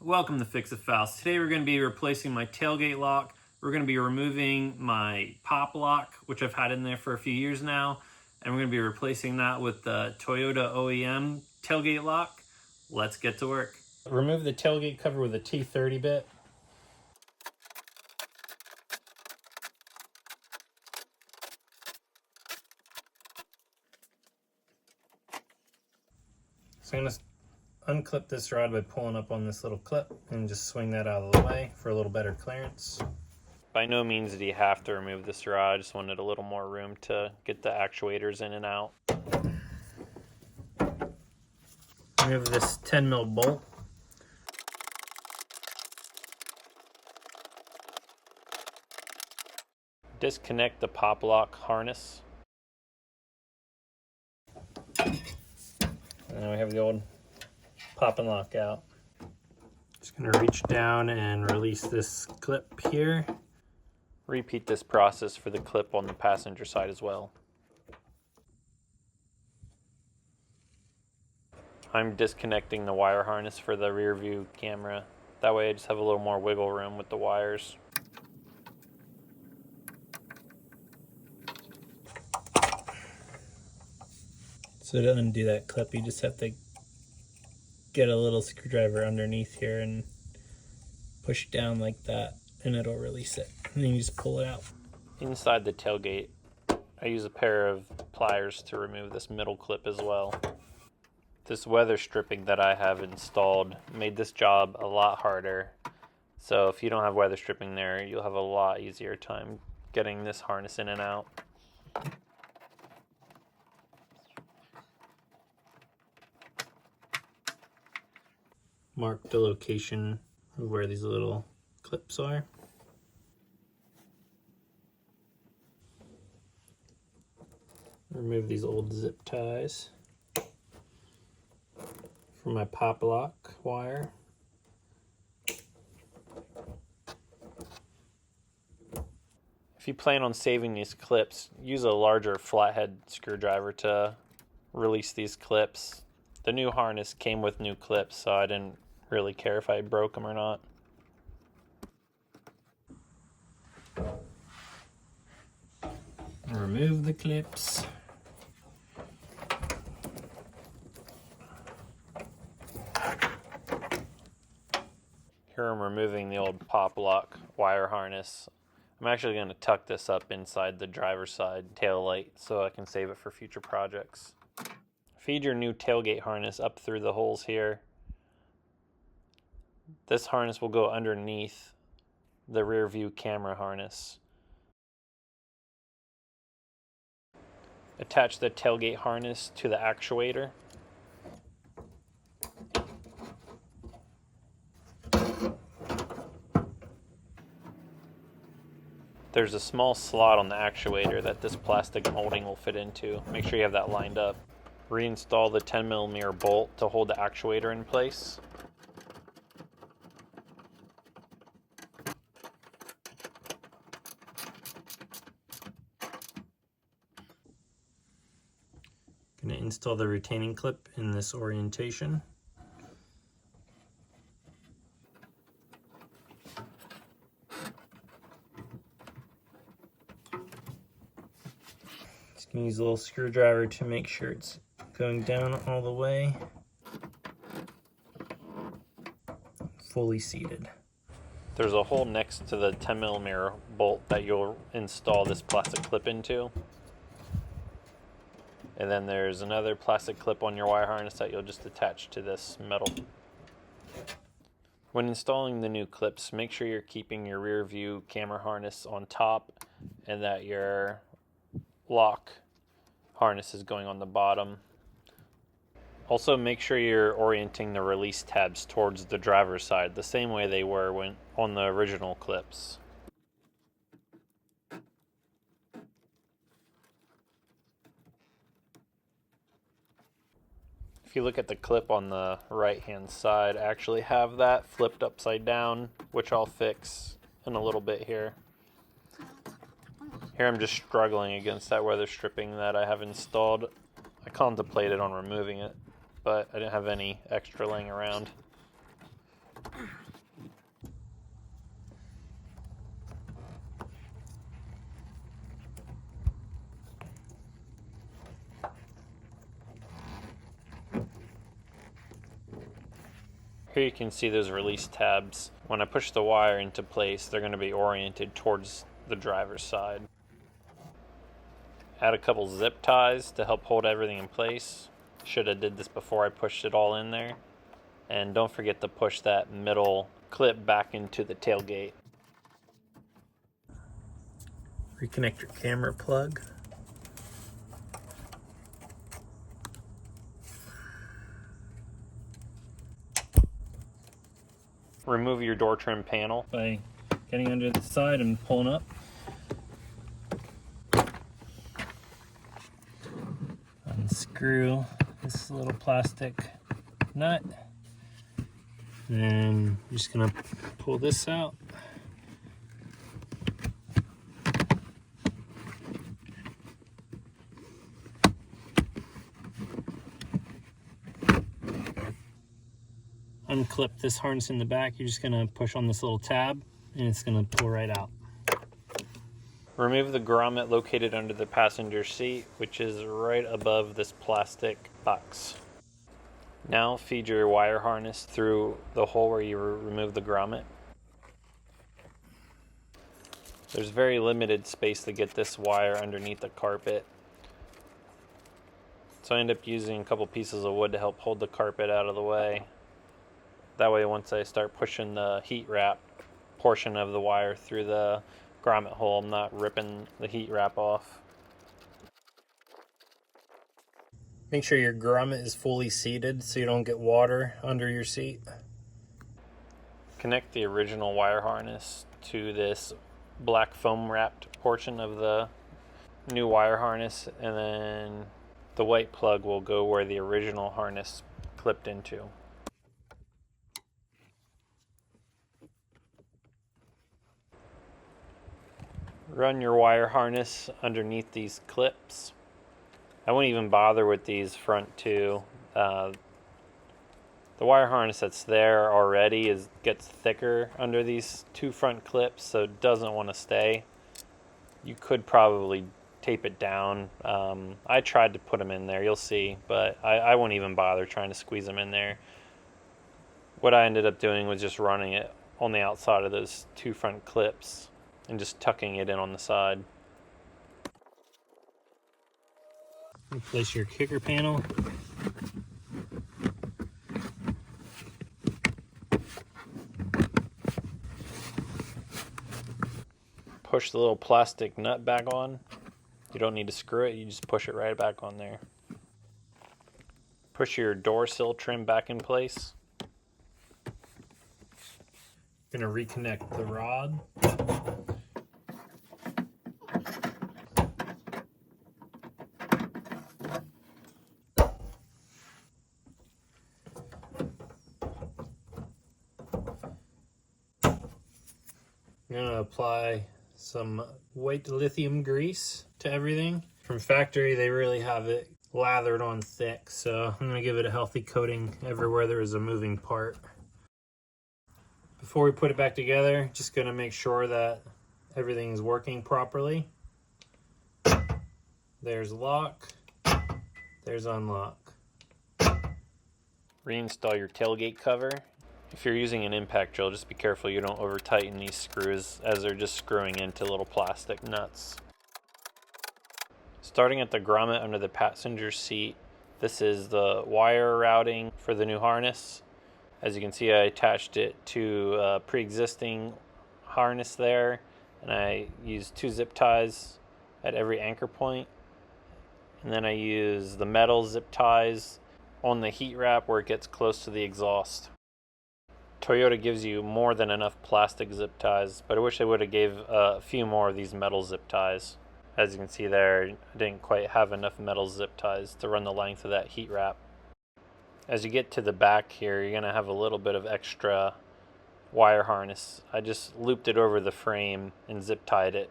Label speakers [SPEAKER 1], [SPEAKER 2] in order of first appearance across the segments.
[SPEAKER 1] Welcome to Fix It Faust. Today we're going to be replacing my tailgate lock. We're going to be removing my Poplock, which I've had in there for a few years now, and we're going to be replacing that with the Toyota OEM tailgate lock. Let's get to work. Remove the tailgate cover with a T30 bit. So I'm going to unclip this rod by pulling up on this little clip and just swing that out of the way for a little better clearance. By no means do you have to remove this rod. I just wanted a little more room to get the actuators in and out. Remove this 10mm bolt. Disconnect the Poplock harness. And then we have the old pop and lock out. Just going to reach down and release this clip here. Repeat this process for the clip on the passenger side as well. I'm disconnecting the wire harness for the rear view camera. That way I just have a little more wiggle room with the wires. So to undo that clip, you just have to get a little screwdriver underneath here and push it down like that, and it'll release it. And then you just pull it out. Inside the tailgate, I use a pair of pliers to remove this middle clip as well. This weather stripping that I have installed made this job a lot harder. So if you don't have weather stripping there, you'll have a lot easier time getting this harness in and out. Mark the location of where these little clips are. Remove these old zip ties from my Poplock wire. If you plan on saving these clips, use a larger flathead screwdriver to release these clips. The new harness came with new clips, so I didn't really care if I broke them or not. Remove the clips. Here I'm removing the old Poplock wire harness. I'm actually going to tuck this up inside the driver's side tail light so I can save it for future projects. Feed your new tailgate harness up through the holes here. This harness will go underneath the rear view camera harness. Attach the tailgate harness to the actuator. There's a small slot on the actuator that this plastic molding will fit into. Make sure you have that lined up. Reinstall the 10mm bolt to hold the actuator in place. Going to install the retaining clip in this orientation. Just going to use a little screwdriver to make sure it's going down all the way. Fully seated. There's a hole next to the 10mm bolt that you'll install this plastic clip into. And then there's another plastic clip on your wire harness that you'll just attach to this metal. When installing the new clips, make sure you're keeping your rear view camera harness on top and that your lock harness is going on the bottom. Also make sure you're orienting the release tabs towards the driver's side the same way they were when on the original clips. If you look at the clip on the right hand side, I actually have that flipped upside down, which I'll fix in a little bit here. Here I'm just struggling against that weather stripping that I have installed. I contemplated on removing it, but I didn't have any extra laying around. Here you can see those release tabs. When I push the wire into place, they're going to be oriented towards the driver's side. Add a couple zip ties to help hold everything in place. Should have did this before I pushed it all in there. And don't forget to push that middle clip back into the tailgate. Reconnect your camera plug. Remove your door trim panel by getting under the side and pulling up. Unscrew this little plastic nut. And I'm just gonna pull this out. Unclip this harness in the back. You're just gonna push on this little tab and it's gonna pull right out. Remove the grommet located under the passenger seat, which is right above this plastic box. Now feed your wire harness through the hole where you remove the grommet. There's very limited space to get this wire underneath the carpet. So I end up using a couple pieces of wood to help hold the carpet out of the way. That way once I start pushing the heat wrap portion of the wire through the grommet hole, I'm not ripping the heat wrap off. Make sure your grommet is fully seated so you don't get water under your seat. Connect the original wire harness to this black foam wrapped portion of the new wire harness, and then the white plug will go where the original harness clipped into. Run your wire harness underneath these clips. I wouldn't even bother with these front two. The wire harness that's there already gets thicker under these two front clips, so it doesn't want to stay. You could probably tape it down. I tried to put them in there, you'll see, but I wouldn't even bother trying to squeeze them in there. What I ended up doing was just running it on the outside of those two front clips and just tucking it in on the side. Replace your kicker panel. Push the little plastic nut back on. You don't need to screw it, you just push it right back on there. Push your door sill trim back in place. You're gonna reconnect the rod. I'm gonna apply some white lithium grease to everything. From factory, they really have it lathered on thick, so I'm gonna give it a healthy coating everywhere there is a moving part. Before we put it back together, just gonna make sure that everything is working properly. There's lock, there's unlock. Reinstall your tailgate cover. If you're using an impact drill, just be careful you don't over tighten these screws as they're just screwing into little plastic nuts. Starting at the grommet under the passenger seat, this is the wire routing for the new harness. As you can see, I attached it to a pre-existing harness there, and I used 2 zip ties at every anchor point. And then I use the metal zip ties on the heat wrap where it gets close to the exhaust. Toyota gives you more than enough plastic zip ties, but I wish they would have gave a few more of these metal zip ties. As you can see there, I didn't quite have enough metal zip ties to run the length of that heat wrap. As you get to the back here, you're going to have a little bit of extra wire harness. I just looped it over the frame and zip tied it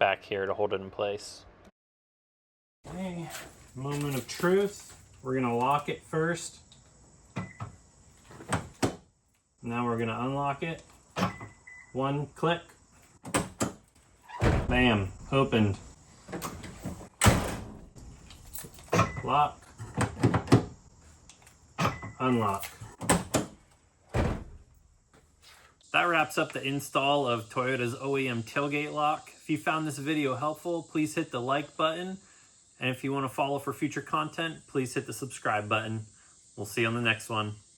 [SPEAKER 1] back here to hold it in place. Okay, moment of truth. We're going to lock it first. Now we're gonna unlock it. One click. Bam, opened. Lock. Unlock. That wraps up the install of Toyota's OEM tailgate lock. If you found this video helpful, please hit the like button. And if you want to follow for future content, please hit the subscribe button. We'll see you on the next one.